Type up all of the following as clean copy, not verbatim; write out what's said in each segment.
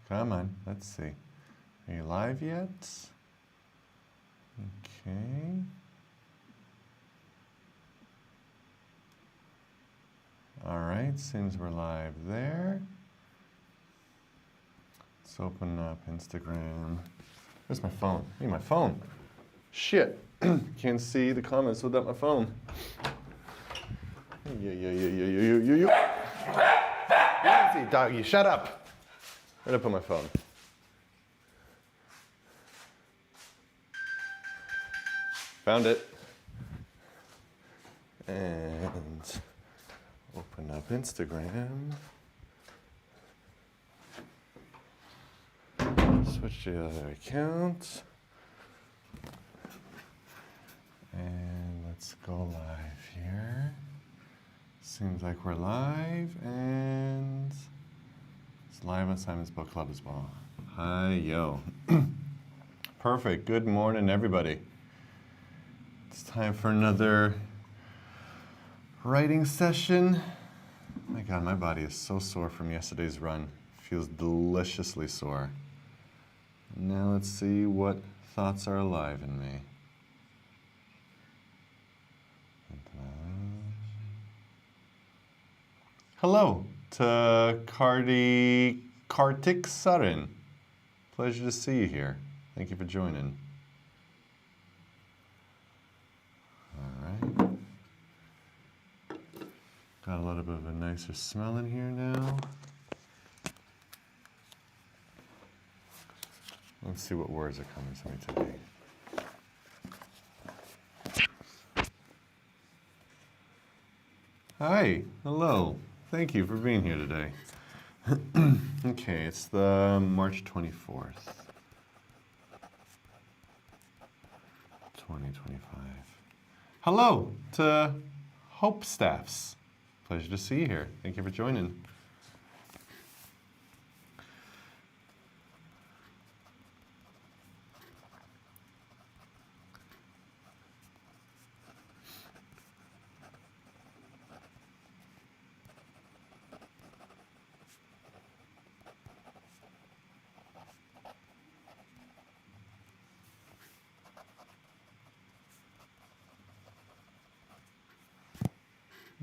Come on, let's see. Are you live yet? Okay. All right, seems we're live there. Let's open up Instagram. Where's my phone? I need my phone. Shit. Can't see the comments without my phone. Easy, doggy. Shut up. Where'd I put my phone? Found it. And open up Instagram. Switch to the other account. And let's go live here. Seems like we're live, and it's live on Simon's Book Club as well. Hi, yo. Perfect. Good morning, everybody. It's time for another writing session. My God, my body is so sore from yesterday's run. Feels deliciously sore. Now let's see what thoughts are alive in me. Hello to Kartik Sarin. Pleasure to see you here. Thank you for joining. All right. Got a little bit of a nicer smell in here now. Let's see what words are coming to me today. Hi, hello. Thank you for being here today. Okay, it's the March 24th, 2025. Hello to Hope Staffs. Pleasure to see you here. Thank you for joining.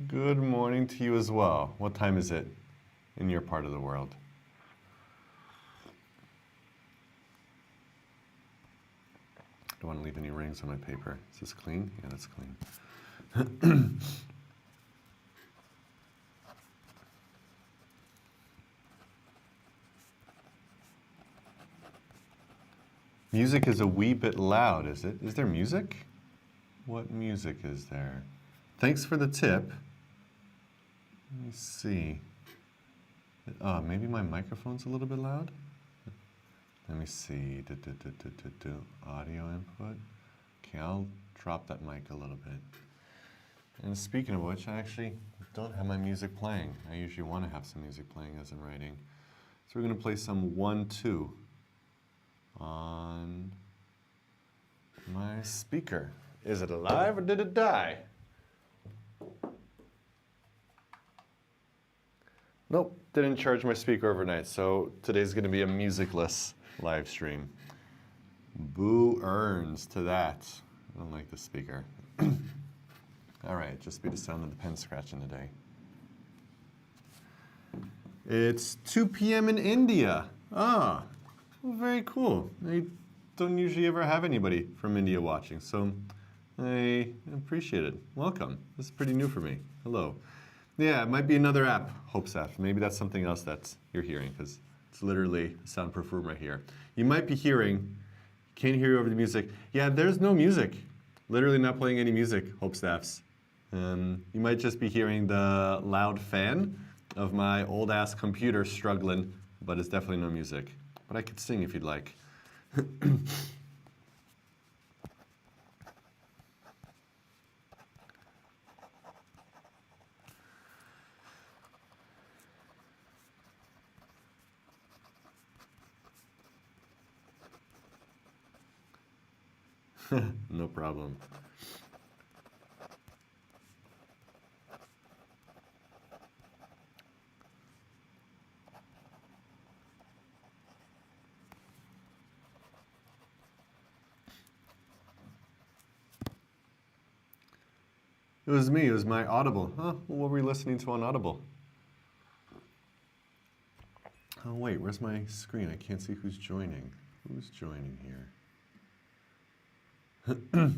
Good morning to you as well. What time is it in your part of the world? Don't want to leave any rings on my paper. Is this clean? Yeah, that's clean. Music is a wee bit loud, is it? Is there music? What music is there? Thanks for the tip. Let me see. Maybe my microphone's a little bit loud? Let me see. Audio input. Okay, I'll drop that mic a little bit. And speaking of which, I actually don't have my music playing. I usually want to have some music playing as I'm writing. So we're going to play some 1-2 on my speaker. Is it alive or did it die? Nope, didn't charge my speaker overnight, so today's going to be a musicless live stream. Boo earns to that. I don't like the speaker. All right, just be the sound of the pen scratching today. It's 2 p.m. in India. Ah, well, very cool. I don't usually ever have anybody from India watching, so I appreciate it. Welcome. This is pretty new for me. Hello. Yeah, it might be another app, HopeSapp. Maybe that's something else that you're hearing, because it's literally a soundproof room right here. You might be hearing, can't hear you over the music. Yeah, there's no music. Literally not playing any music, HopeStaffs. You might just be hearing the loud fan of my old-ass computer struggling, but it's definitely no music. But I could sing if you'd like. No problem. It was me. It was my Audible. Huh? What were we listening to on Audible? Oh, wait. Where's my screen? I can't see who's joining. Who's joining here? Here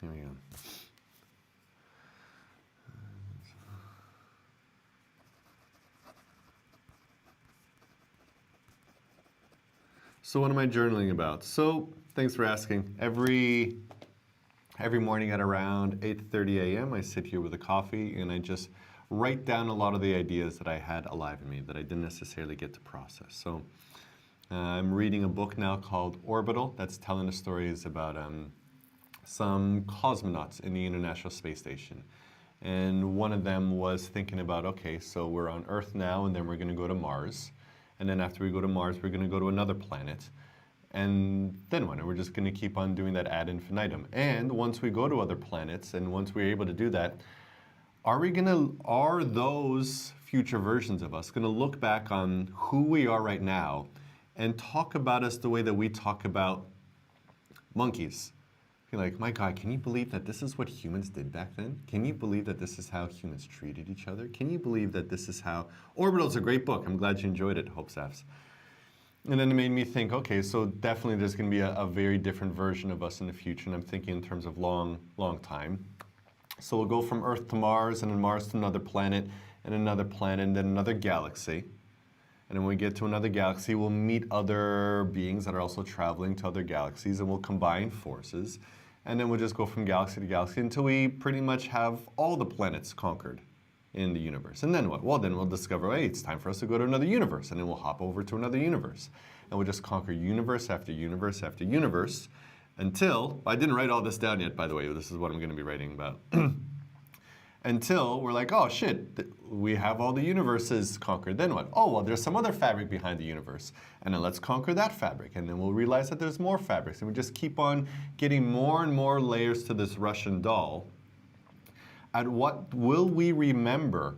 we go. So what am I journaling about? So thanks for asking. Every morning at around 8:30 a.m. I sit here with a coffee and I just write down a lot of the ideas that I had alive in me that I didn't necessarily get to process. So I'm reading a book now called Orbital that's telling the stories about some cosmonauts in the International Space Station. And one of them was thinking about, okay, so we're on Earth now and then we're going to go to Mars. And then after we go to Mars, we're going to go to another planet. And then what? We're just going to keep on doing that ad infinitum. And once we go to other planets, and once we're able to do that, are those future versions of us going to look back on who we are right now and talk about us the way that we talk about monkeys? You're like, my God, can you believe that this is what humans did back then? Can you believe that this is how humans treated each other? Can you believe that this is how... Orbital's a great book. I'm glad you enjoyed it, Hope Safs. And then it made me think, okay, so definitely there's going to be a very different version of us in the future, and I'm thinking in terms of long time. So we'll go from Earth to Mars, and then Mars to another planet, and then another galaxy. And then when we get to another galaxy, we'll meet other beings that are also traveling to other galaxies, and we'll combine forces. And then we'll just go from galaxy to galaxy until we pretty much have all the planets conquered in the universe. And then what? Well, then we'll discover, hey, it's time for us to go to another universe. And then we'll hop over to another universe. And we'll just conquer universe after universe after universe until, I didn't write all this down yet, by the way. This is what I'm going to be writing about. Until we're like, oh, shit, we have all the universes conquered. Then what? Oh, well, there's some other fabric behind the universe. And then let's conquer that fabric. And then we'll realize that there's more fabrics. And we just keep on getting more and more layers to this Russian doll. And what will we remember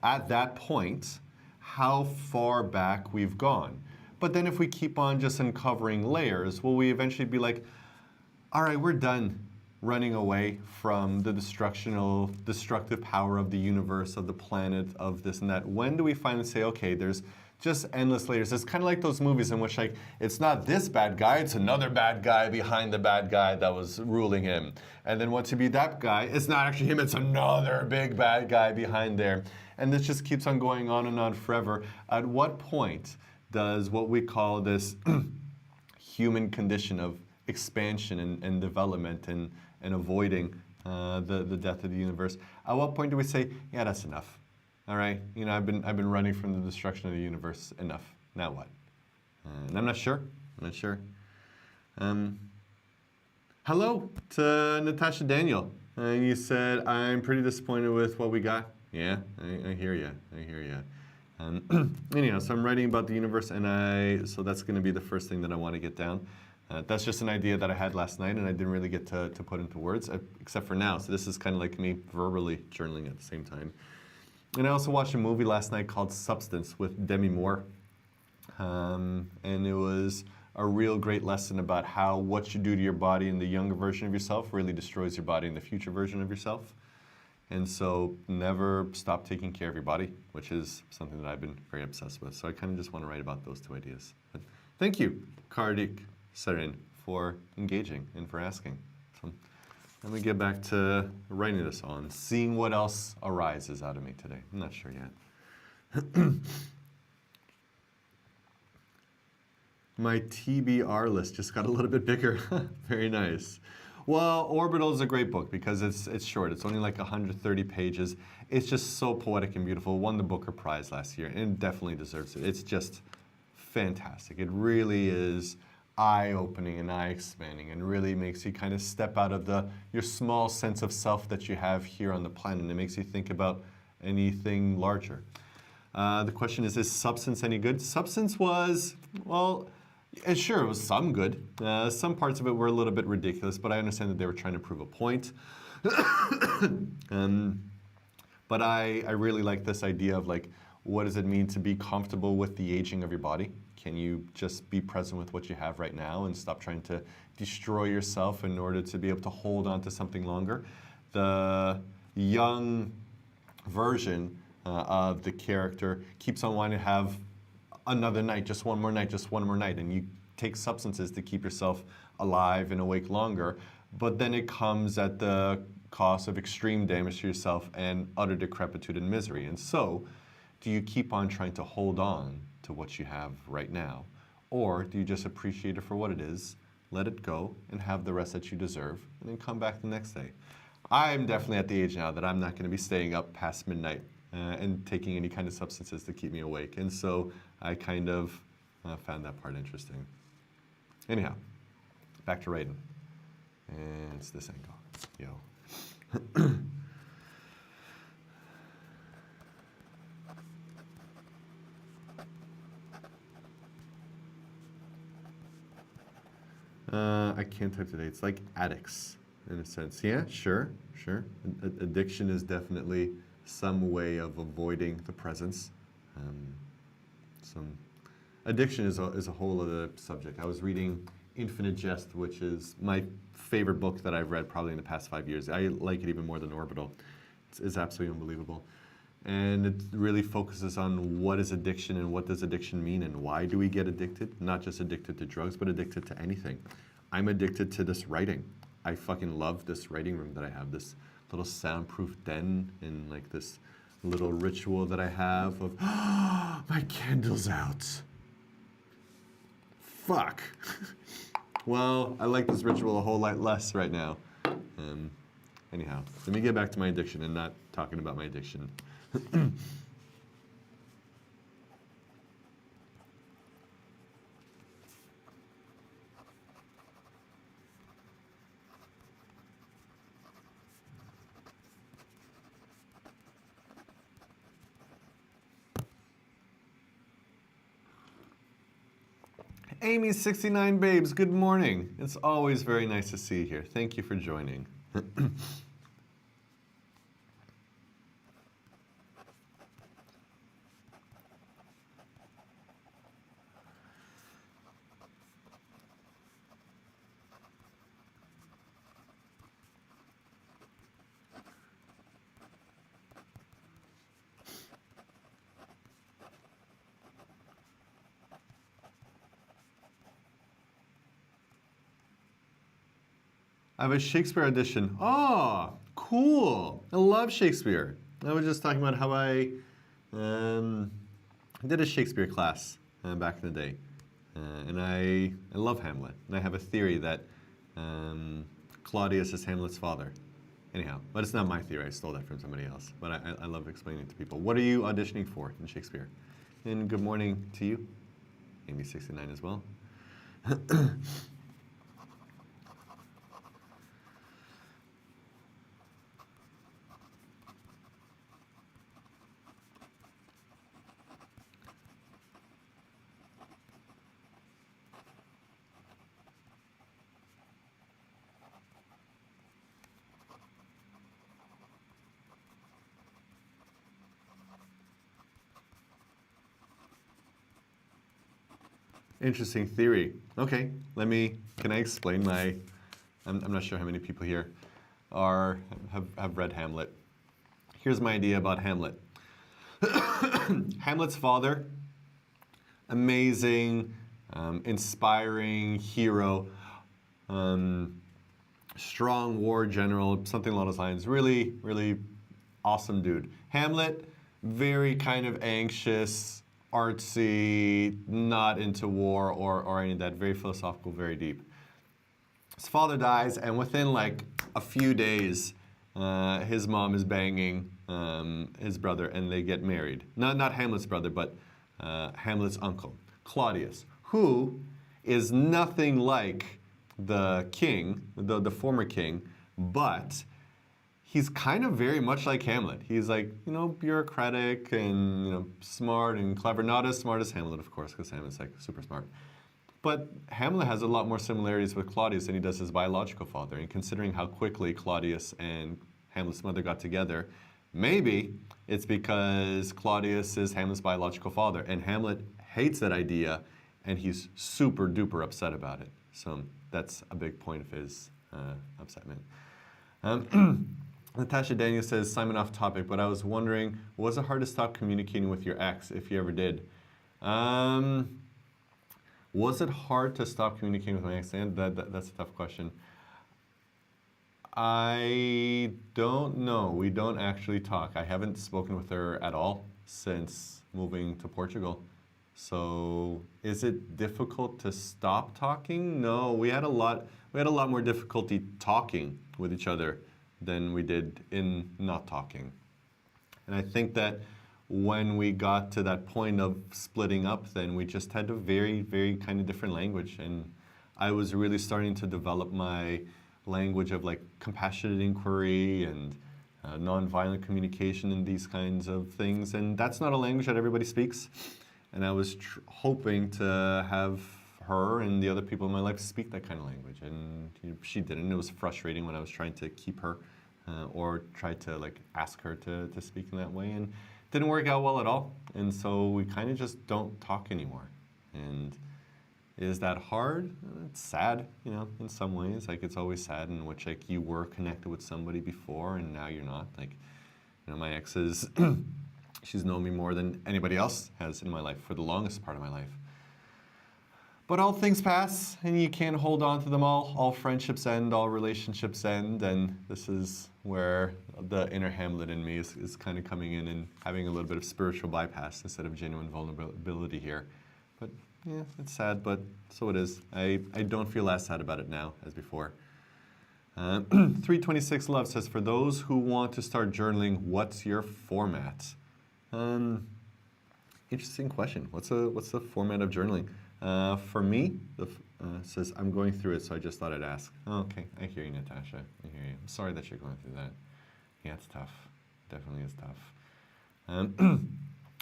at that point how far back we've gone? But then if we keep on just uncovering layers, will we eventually be like, all right, we're done running away from the destructive power of the universe, of the planet, of this and that? When do we finally say, okay, there's just endless layers? It's kind of like those movies in which, like, it's not this bad guy, it's another bad guy behind the bad guy that was ruling him. And then once you be that guy, it's not actually him, it's another big bad guy behind there. And this just keeps on going on and on forever. At what point does what we call this human condition of expansion and development and avoiding the death of the universe, at what point do we say, yeah, that's enough? All right, you know, I've been running from the destruction of the universe enough. Now what? And I'm not sure. I'm not sure. Hello to Natasha Daniel. You said, I'm pretty disappointed with what we got. Yeah, I hear you. I hear you. Anyhow, so I'm writing about the universe, and so that's going to be the first thing that I want to get down. That's just an idea that I had last night, and I didn't really get to put into words, except for now. So this is kind of like me verbally journaling at the same time. And I also watched a movie last night called Substance with Demi Moore. And it was a real great lesson about how what you do to your body in the younger version of yourself really destroys your body in the future version of yourself. And so never stop taking care of your body, which is something that I've been very obsessed with. So I kind of just want to write about those two ideas. But thank you, Kardik Sarin, for engaging and for asking. So let me get back to writing this on, seeing what else arises out of me today. I'm not sure yet. My TBR list just got a little bit bigger. Very nice. Well, Orbital is a great book because it's short. It's only like 130 pages. It's just so poetic and beautiful. Won the Booker Prize last year and definitely deserves it. It's just fantastic. It really is eye-opening and eye-expanding and really makes you kind of step out of your small sense of self that you have here on the planet. It makes you think about anything larger. The question is Substance any good? Substance was, well, sure, it was some good. Some parts of it were a little bit ridiculous, but I understand that they were trying to prove a point. But I really like this idea of, like, what does it mean to be comfortable with the aging of your body? Can you just be present with what you have right now and stop trying to destroy yourself in order to be able to hold on to something longer? the young version of the character keeps on wanting to have another night, just one more night, just one more night, and you take substances to keep yourself alive and awake longer, but then it comes at the cost of extreme damage to yourself and utter decrepitude and misery. And so, do you keep on trying to hold on to what you have right now, or do you just appreciate it for what it is, let it go, and have the rest that you deserve, and then come back the next day? I'm definitely at the age now that I'm not going to be staying up past midnight and taking any kind of substances to keep me awake. And so I kind of found that part interesting. Anyhow, back to writing. And it's this angle. Yo. I can't type today. It's like addicts, in a sense. Yeah, sure. Addiction is definitely some way of avoiding the presence. Addiction is a whole other subject. I was reading Infinite Jest, which is my favorite book that I've read probably in the past 5 years. I like it even more than Orbital. It's absolutely unbelievable. And it really focuses on what is addiction and what does addiction mean and why do we get addicted? Not just addicted to drugs, but addicted to anything. I'm addicted to this writing. I fucking love this writing room that I have, this little soundproof den and like this little ritual that I have of, my candle's out. Fuck. Well, I like this ritual a whole lot less right now. Anyhow, let me get back to my addiction and not talking about my addiction. Amy69 Babes, good morning. It's always very nice to see you here. Thank you for joining. I have a Shakespeare audition. Oh, cool. I love Shakespeare. I was just talking about how I did a Shakespeare class back in the day. And I love Hamlet. And I have a theory that Claudius is Hamlet's father. Anyhow, but it's not my theory. I stole that from somebody else. But I love explaining it to people. What are you auditioning for in Shakespeare? And good morning to you, Amy69 as well. Interesting theory. Okay, can I explain my, I'm not sure how many people here have read Hamlet. Here's my idea about Hamlet. Hamlet's father, amazing, inspiring hero, strong war general, something along those lines. Really, really awesome dude. Hamlet, very kind of anxious, artsy, not into war or any of that, very philosophical, very deep. His father dies, and within like a few days, his mom is banging his brother, and they get married. Not Hamlet's brother, but Hamlet's uncle, Claudius, who is nothing like the king, the former king, but he's kind of very much like Hamlet. He's like, bureaucratic and, smart and clever. Not as smart as Hamlet, of course, because Hamlet's like super smart. But Hamlet has a lot more similarities with Claudius than he does his biological father. And considering how quickly Claudius and Hamlet's mother got together, maybe it's because Claudius is Hamlet's biological father. And Hamlet hates that idea, and he's super duper upset about it. So that's a big point of his upsetment. Natasha Daniel says, Simon, off topic, but I was wondering, was it hard to stop communicating with your ex, if you ever did? Was it hard to stop communicating with my ex? And that's a tough question. I don't know. We don't actually talk. I haven't spoken with her at all since moving to Portugal. So is it difficult to stop talking? No, we had a lot more difficulty talking with each other than we did in not talking. And I think that when we got to that point of splitting up, then we just had a very, very kind of different language. And I was really starting to develop my language of like compassionate inquiry and nonviolent communication and these kinds of things. And that's not a language that everybody speaks. And I was hoping to have her and the other people in my life speak that kind of language. And she didn't. It was frustrating when I was trying to keep her or try to like ask her to speak in that way. And it didn't work out well at all. And so we kind of just don't talk anymore. And is that hard? It's sad, in some ways. Like it's always sad in which like you were connected with somebody before and now you're not. Like, my ex is, she's known me more than anybody else has in my life for the longest part of my life. But all things pass and you can't hold on to them all. All friendships end, all relationships end. And this is where the inner Hamlet in me is kind of coming in and having a little bit of spiritual bypass instead of genuine vulnerability here. But yeah, it's sad, but so it is. I don't feel as sad about it now as before. 326 Love says, for those who want to start journaling, what's your format? Interesting question. What's the format of journaling? For me, says, I'm going through it, so I just thought I'd ask. Oh, okay, I hear you, Natasha. I hear you. I'm sorry that you're going through that. Yeah, it's tough. Definitely is tough.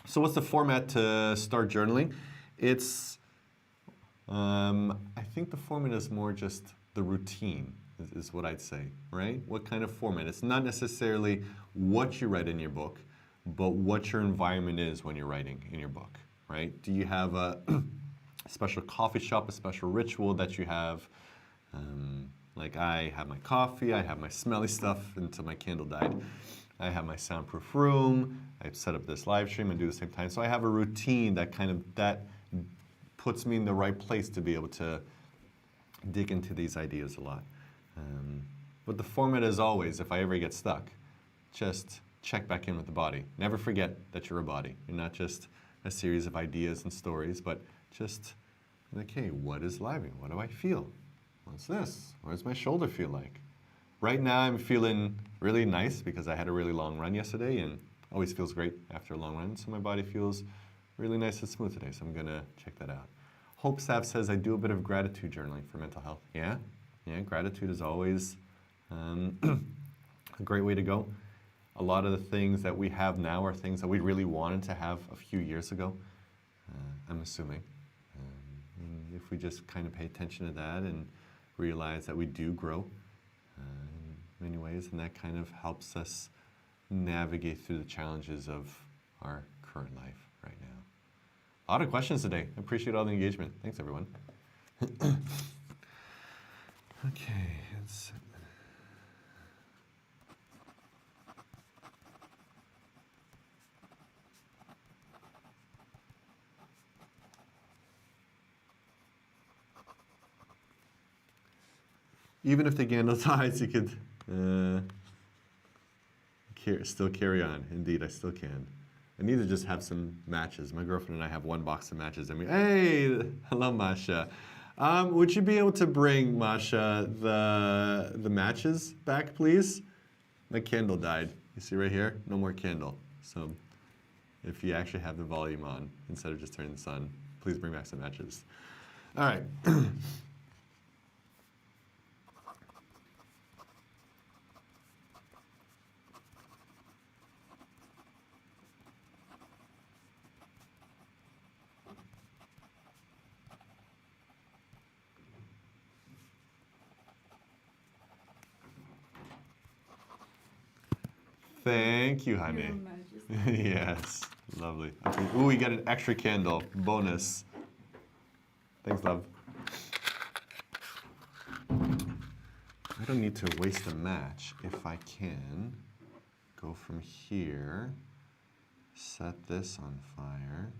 So what's the format to start journaling? It's, I think the format is more just the routine, is what I'd say, right? What kind of format? It's not necessarily what you write in your book, but what your environment is when you're writing in your book, right? Do you have a special coffee shop, a special ritual that you have? Like I have my coffee, I have my smelly stuff until my candle died. I have my soundproof room, I set up this live stream and do the same time. So I have a routine that that puts me in the right place to be able to dig into these ideas a lot. But the format is always, if I ever get stuck, just check back in with the body. Never forget that you're a body. You're not just a series of ideas and stories, but just like, hey, what is living? What do I feel? What's this? What does my shoulder feel like? Right now I'm feeling really nice because I had a really long run yesterday and always feels great after a long run. So my body feels really nice and smooth today. So I'm gonna check that out. Hope Sav says, I do a bit of gratitude journaling for mental health. Yeah, gratitude is always a great way to go. A lot of the things that we have now are things that we really wanted to have a few years ago, I'm assuming. If we just kind of pay attention to that and realize that we do grow in many ways, and that kind of helps us navigate through the challenges of our current life right now. A lot of questions today. I appreciate all the engagement. Thanks, everyone. Okay, let's... Even if the candle dies, you could still carry on. Indeed, I still can. I need to just have some matches. My girlfriend and I have one box of matches. And hey, hello, Masha. Would you be able to bring, Masha, the matches back, please? My candle died. You see right here? No more candle. So if you actually have the volume on, instead of just turning this on, please bring back some matches. All right. Thank you, honey. Yes, lovely. Okay. Ooh, we got an extra candle. Bonus. Thanks, love. I don't need to waste a match if I can go from here, set this on fire.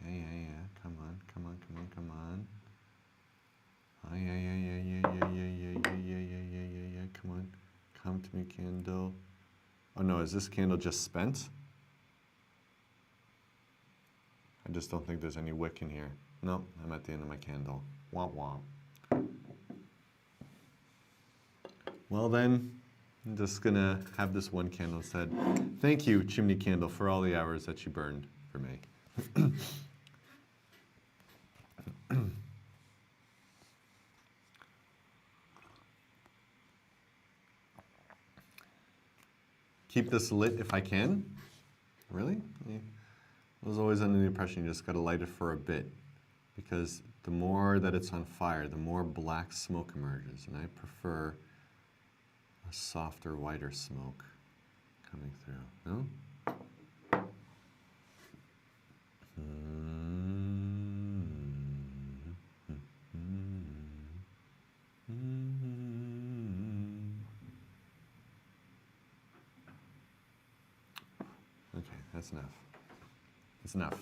Yeah. Come on. Oh, yeah. Come on. Come to me, candle. Oh no, is this candle just spent? I just don't think there's any wick in here. Nope, I'm at the end of my candle. Womp womp. Well then, I'm just gonna have this one candle instead. Thank you, chimney candle, for all the hours that you burned for me. Keep this lit if I can. Really? I was always under the impression you just gotta light it for a bit, because the more that it's on fire, the more black smoke emerges, and I prefer a softer, whiter smoke coming through. No? Okay, that's enough. It's enough.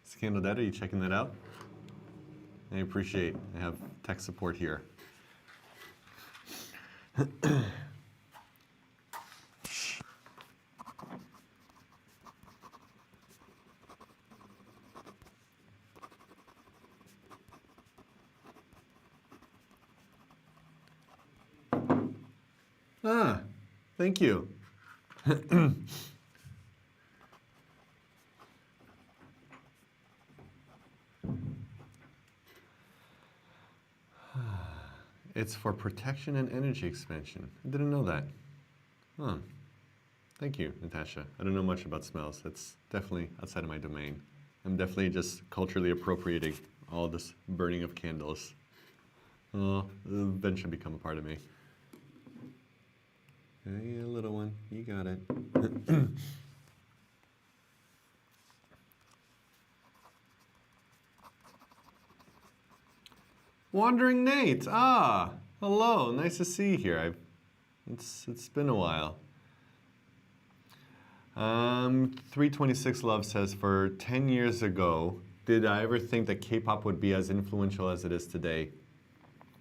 Is the candle dead? Are you checking that out? I appreciate I have tech support here. Ah, thank you. It's for protection and energy expansion. I didn't know that. Huh. Thank you, Natasha. I don't know much about smells. That's definitely outside of my domain. I'm definitely just culturally appropriating all this burning of candles. Oh, it'll eventually become a part of me. Yeah, little one, you got it. Wandering Nate, hello, nice to see you here. It's been a while. 326 Love says, for 10 years ago, did I ever think that K-pop would be as influential as it is today?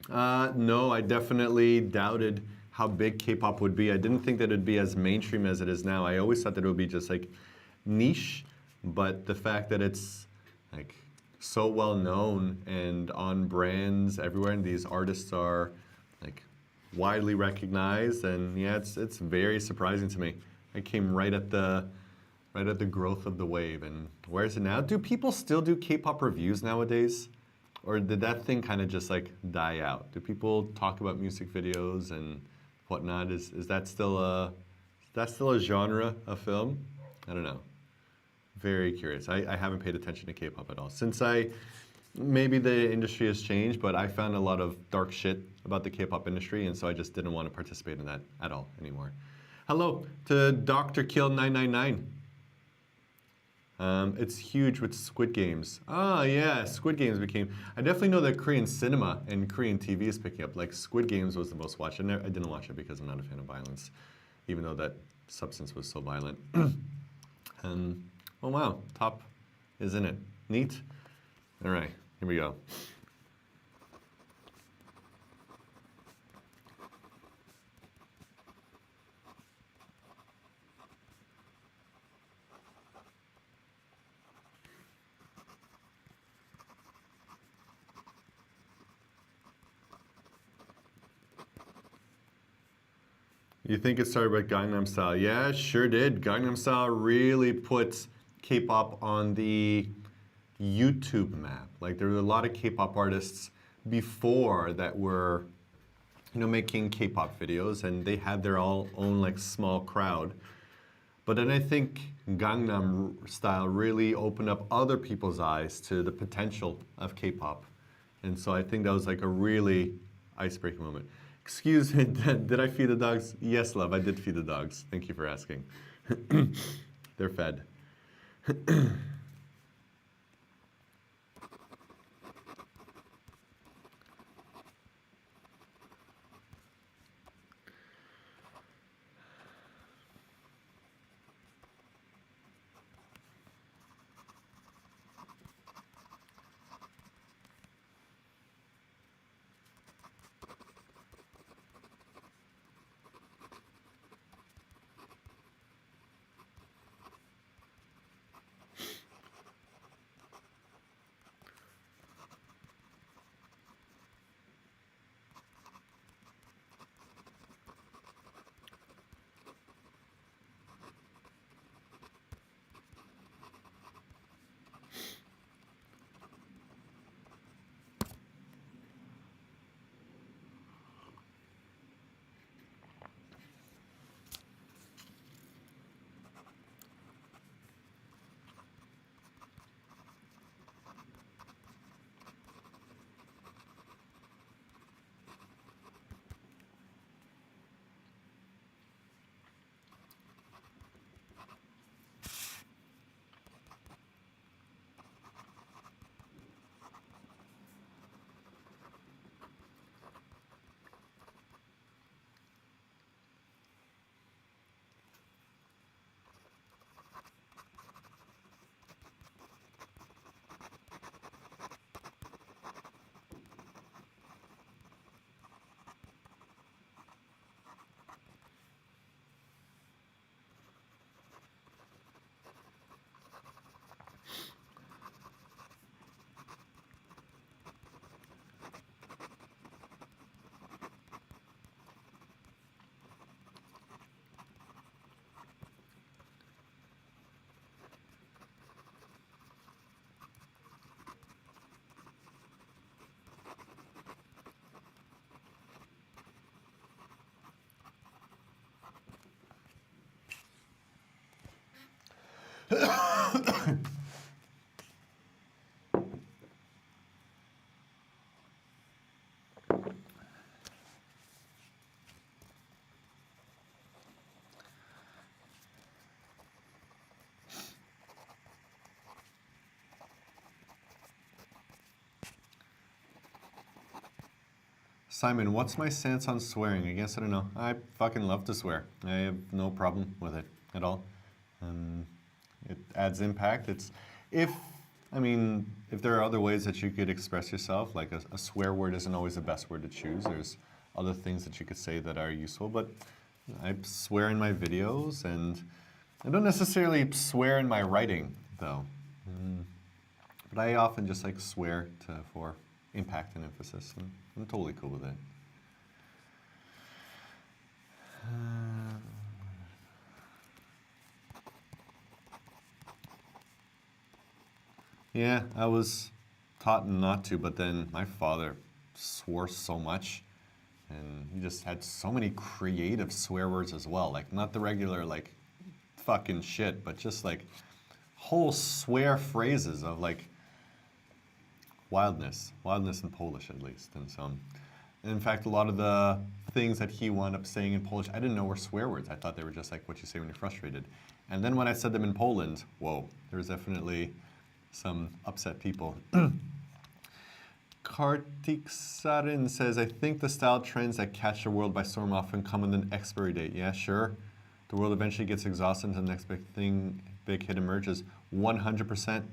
No, I definitely doubted how big K-pop would be. I didn't think that it'd be as mainstream as it is now. I always thought that it would be just like niche, but the fact that it's like so well known and on brands everywhere, and these artists are like widely recognized, and yeah, it's very surprising to me. I came right at the growth of the wave, and where is it now? Do people still do K-pop reviews nowadays? Or did that thing kind of just like die out? Do people talk about music videos and whatnot? Is that still a genre of film? I don't know. Very curious. I haven't paid attention to K-pop at all. Maybe the industry has changed, but I found a lot of dark shit about the K-pop industry, and so I just didn't want to participate in that at all anymore. Hello to Dr. Kill 999. It's huge with Squid Games. Ah, yeah, Squid Games became... I definitely know that Korean cinema and Korean TV is picking up. Like, Squid Games was the most watched. I didn't watch it because I'm not a fan of violence, even though that substance was so violent. Oh, wow, top is in it. Neat. All right, here we go. You think it started with Gangnam Style? Yeah, it sure did. Gangnam Style really puts K-pop on the YouTube map. Like, there were a lot of K-pop artists before that were, making K-pop videos, and they had their own like small crowd. But then I think Gangnam Style really opened up other people's eyes to the potential of K-pop. And so I think that was like a really ice-breaking moment. Excuse me, did I feed the dogs? Yes, love, I did feed the dogs. Thank you for asking. They're fed. Simon, what's my stance on swearing? I guess I don't know. I fucking love to swear. I have no problem with it at all. It adds impact. I mean, if there are other ways that you could express yourself, like a swear word isn't always the best word to choose. There's other things that you could say that are useful, but I swear in my videos, and I don't necessarily swear in my writing, though. But I often just like swear for impact and emphasis, and I'm totally cool with it. Yeah, I was taught not to, but then my father swore so much, and he just had so many creative swear words as well. Like, not the regular, like, fucking shit, but just like whole swear phrases of like wildness in Polish at least. And so, and in fact, a lot of the things that he wound up saying in Polish, I didn't know were swear words. I thought they were just like what you say when you're frustrated. And then when I said them in Poland, whoa, there was definitely some upset people. Kartik Sarin says, I think the style trends that catch the world by storm often come with an expiry date. Yeah, sure. The world eventually gets exhausted and the next big hit emerges. 100%.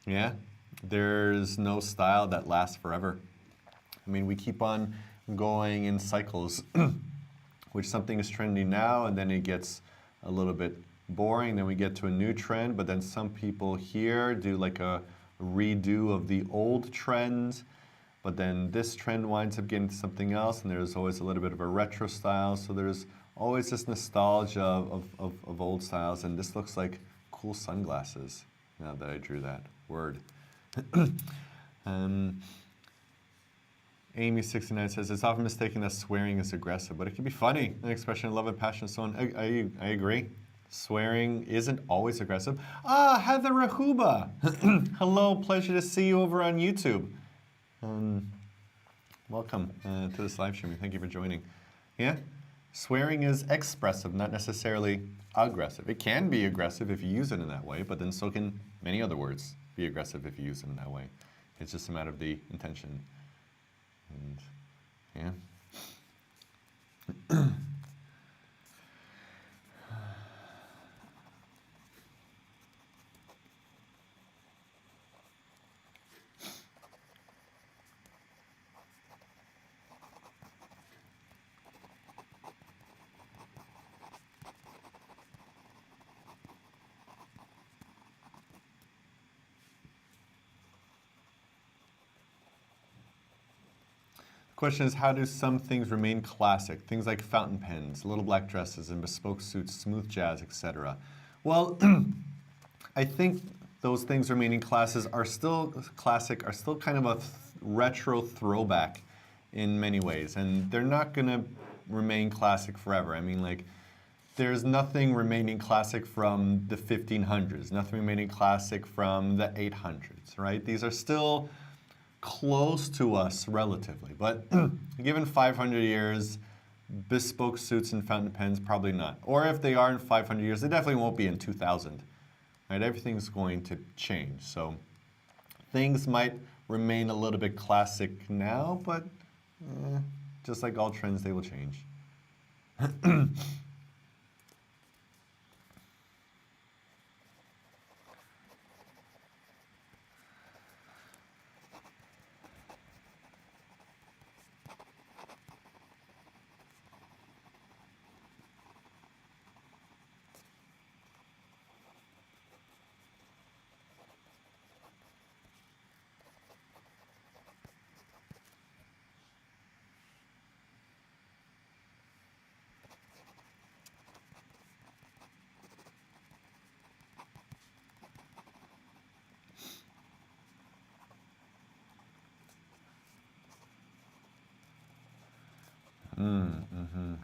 Yeah, there's no style that lasts forever. I mean, we keep on going in cycles, which something is trendy now, and then it gets a little bit boring, then we get to a new trend, but then some people here do like a redo of the old trend, but then this trend winds up getting to something else, and there's always a little bit of a retro style, so there's always this nostalgia of old styles, and this looks like cool sunglasses, now that I drew that word. Amy69 says, it's often mistaken that swearing is aggressive, but it can be funny, an expression of love and passion and so on. I agree. Swearing isn't always aggressive. Ah, Heather Rahuba. Hello, pleasure to see you over on YouTube. Welcome to this live stream. Thank you for joining. Yeah, swearing is expressive, not necessarily aggressive. It can be aggressive if you use it in that way, but then so can many other words be aggressive if you use them in that way. It's just a matter of the intention. And yeah. Question is, how do some things remain classic? Things like fountain pens, little black dresses, and bespoke suits, smooth jazz, etc. Well, I think those things remaining classic are still kind of a retro throwback in many ways, and they're not going to remain classic forever. I mean, like, there's nothing remaining classic from the 1500s, nothing remaining classic from the 800s, right? These are still close to us relatively, but given 500 years, bespoke suits and fountain pens, probably not. Or if they are in 500 years, they definitely won't be in 2000. Right? Everything's going to change. So things might remain a little bit classic now, but just like all trends, they will change.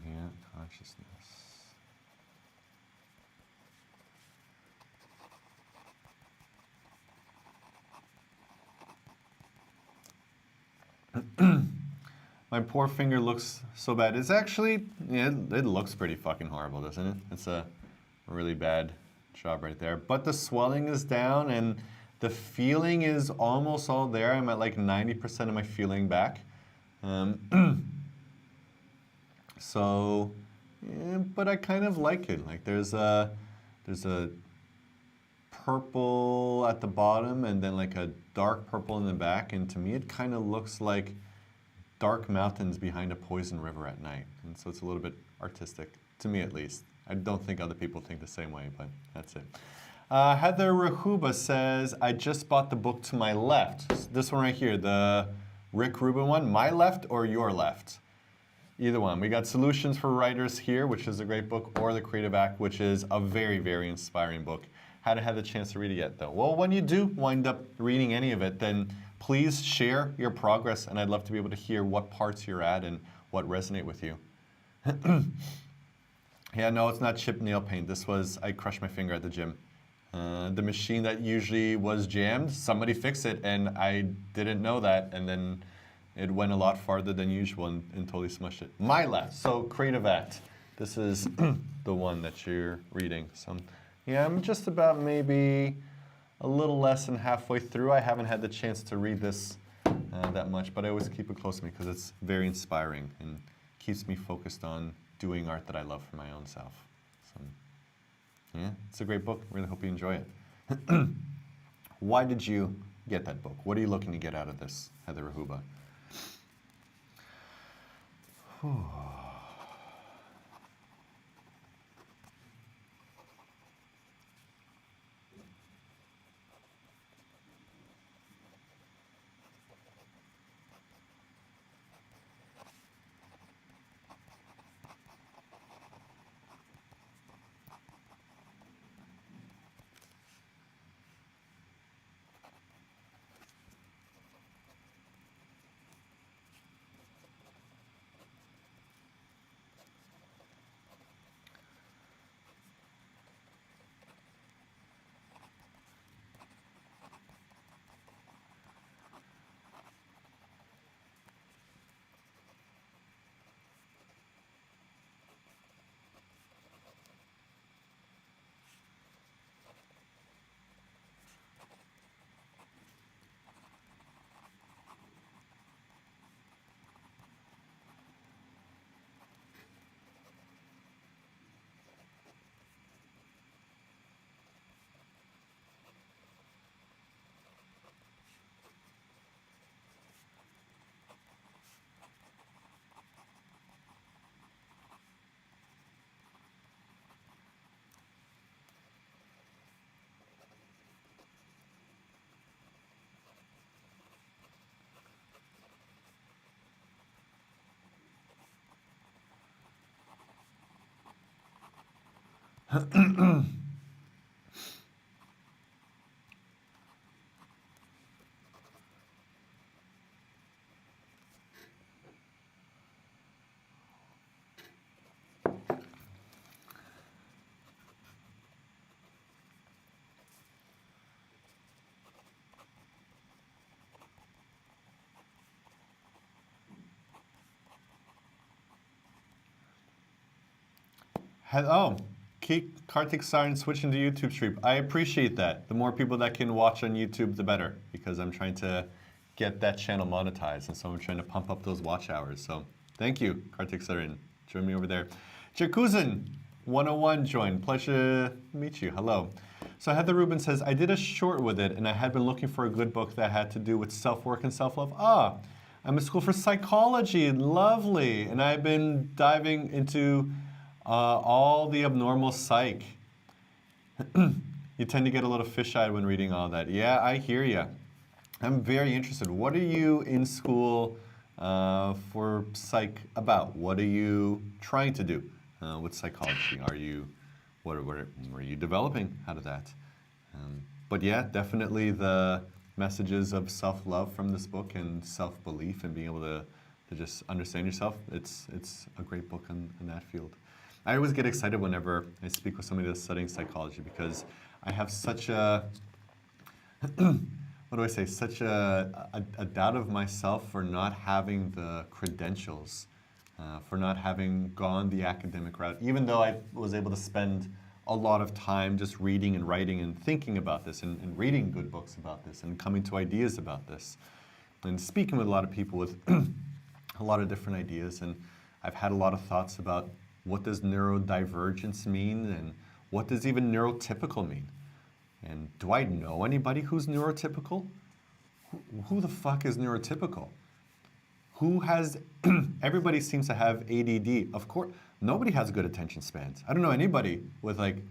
Yeah, consciousness. My poor finger looks so bad. It's actually, yeah, it looks pretty fucking horrible, doesn't it? It's a really bad job right there. But the swelling is down and the feeling is almost all there. I'm at like 90% of my feeling back. So, yeah, but I kind of like it. Like there's a purple at the bottom and then like a dark purple in the back, and to me it kind of looks like dark mountains behind a poison river at night. And so it's a little bit artistic, to me at least. I don't think other people think the same way, but that's it. Heather Rahuba says, I just bought the book to my left. This one right here, the Rick Rubin one. My left or your left? Either one. We got Solutions for Writers here, which is a great book, or The Creative Act, which is a very, very inspiring book. Haven't had the chance to read it yet, though. Well, when you do wind up reading any of it, then please share your progress, and I'd love to be able to hear what parts you're at and what resonate with you. Yeah, no, it's not chip nail paint. This was, I crushed my finger at the gym. The machine that usually was jammed, somebody fixed it, and I didn't know that, and then it went a lot farther than usual and totally smushed it. My left, so Creative Act. This is the one that you're reading. So, yeah, I'm just about maybe a little less than halfway through. I haven't had the chance to read this that much, but I always keep it close to me because it's very inspiring and keeps me focused on doing art that I love for my own self. So, yeah, it's a great book. Really hope you enjoy it. Why did you get that book? What are you looking to get out of this, Heather Rahuba? Oh, keep Karthik Sarin switching to YouTube stream. I appreciate that. The more people that can watch on YouTube, the better, because I'm trying to get that channel monetized, and so I'm trying to pump up those watch hours. So thank you, Karthik Sarin. Join me over there. Jakuzin 101 joined. Pleasure to meet you. Hello. So Heather Rubin says, I did a short with it, and I had been looking for a good book that had to do with self-work and self-love. Ah, I'm in school for psychology. Lovely. And I've been diving into all the abnormal psych. You tend to get a little fish-eyed when reading all that. Yeah, I hear you. I'm very interested. What are you in school for psych about? What are you trying to do with psychology? What are you developing out of that? But yeah, definitely the messages of self-love from this book and self-belief and being able to just understand yourself. It's a great book in that field. I always get excited whenever I speak with somebody that's studying psychology because I have such a, what do I say, such a doubt of myself for not having the credentials, for not having gone the academic route, even though I was able to spend a lot of time just reading and writing and thinking about this and reading good books about this and coming to ideas about this and speaking with a lot of people with a lot of different ideas, and I've had a lot of thoughts about what does neurodivergence mean, and what does even neurotypical mean? And do I know anybody who's neurotypical? Who the fuck is neurotypical? Who has, everybody seems to have ADD. Of course, nobody has good attention spans. I don't know anybody with like,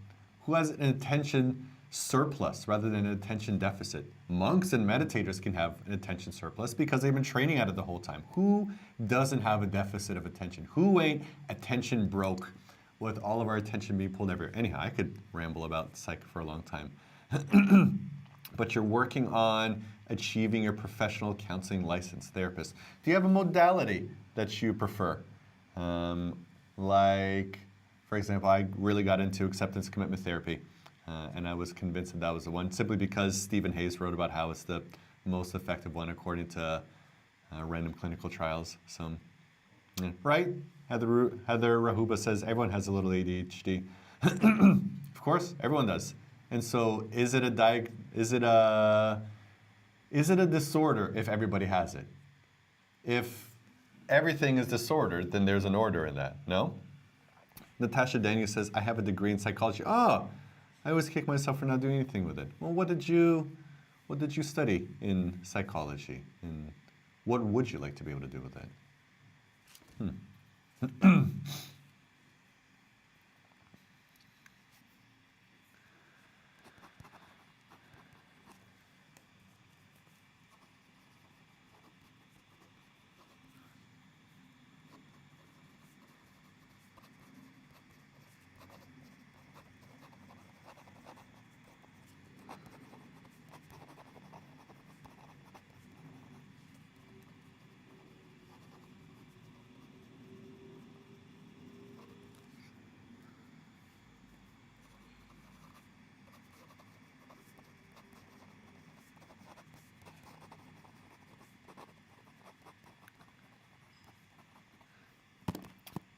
who has an attention surplus rather than an attention deficit. Monks and meditators can have an attention surplus because they've been training at it the whole time. Who doesn't have a deficit of attention? Who ain't attention broke with all of our attention being pulled everywhere? Anyhow, I could ramble about psych for a long time. But you're working on achieving your professional counseling license therapist. Do you have a modality that you prefer? Like, for example, I really got into acceptance commitment therapy, and I was convinced that that was the one, simply because Stephen Hayes wrote about how it's the most effective one according to random clinical trials. So, yeah. Right? Heather Rahuba says everyone has a little ADHD. Of course, everyone does. And so, is it a disorder if everybody has it? If everything is disordered, then there's an order in that, no? Natasha Daniel says, I have a degree in psychology. Oh, I always kick myself for not doing anything with it. Well, what did you study in psychology? And what would you like to be able to do with that?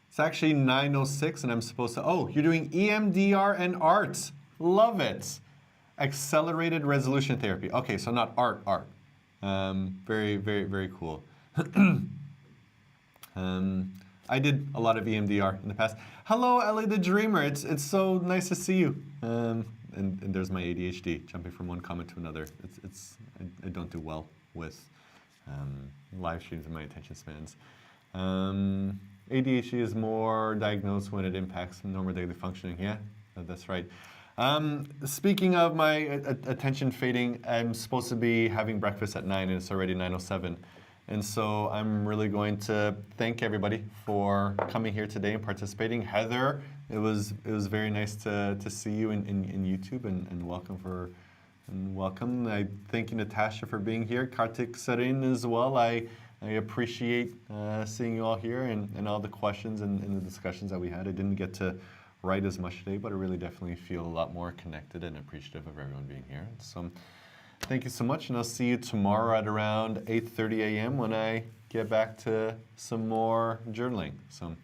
It's actually 9:06 and I'm supposed to, oh, you're doing EMDR and art. Love it. Accelerated resolution therapy. Okay, so not art. Very, very, very cool. I did a lot of EMDR in the past. Hello, Ellie the Dreamer. It's so nice to see you. And there's my ADHD, jumping from one comment to another. I don't do well with live streams and my attention spans. ADHD is more diagnosed when it impacts normal daily functioning. Yeah, that's right. Speaking of my attention fading, I'm supposed to be having breakfast at 9 and it's already 9:07. And so I'm really going to thank everybody for coming here today and participating. Heather, it was very nice to see you in YouTube and welcome. I thank you, Natasha, for being here. Kartik Sarin as well. I appreciate seeing you all here and all the questions and the discussions that we had. I didn't get to write as much today, but I really definitely feel a lot more connected and appreciative of everyone being here. So thank you so much, and I'll see you tomorrow at around 8:30 a.m. when I get back to some more journaling. So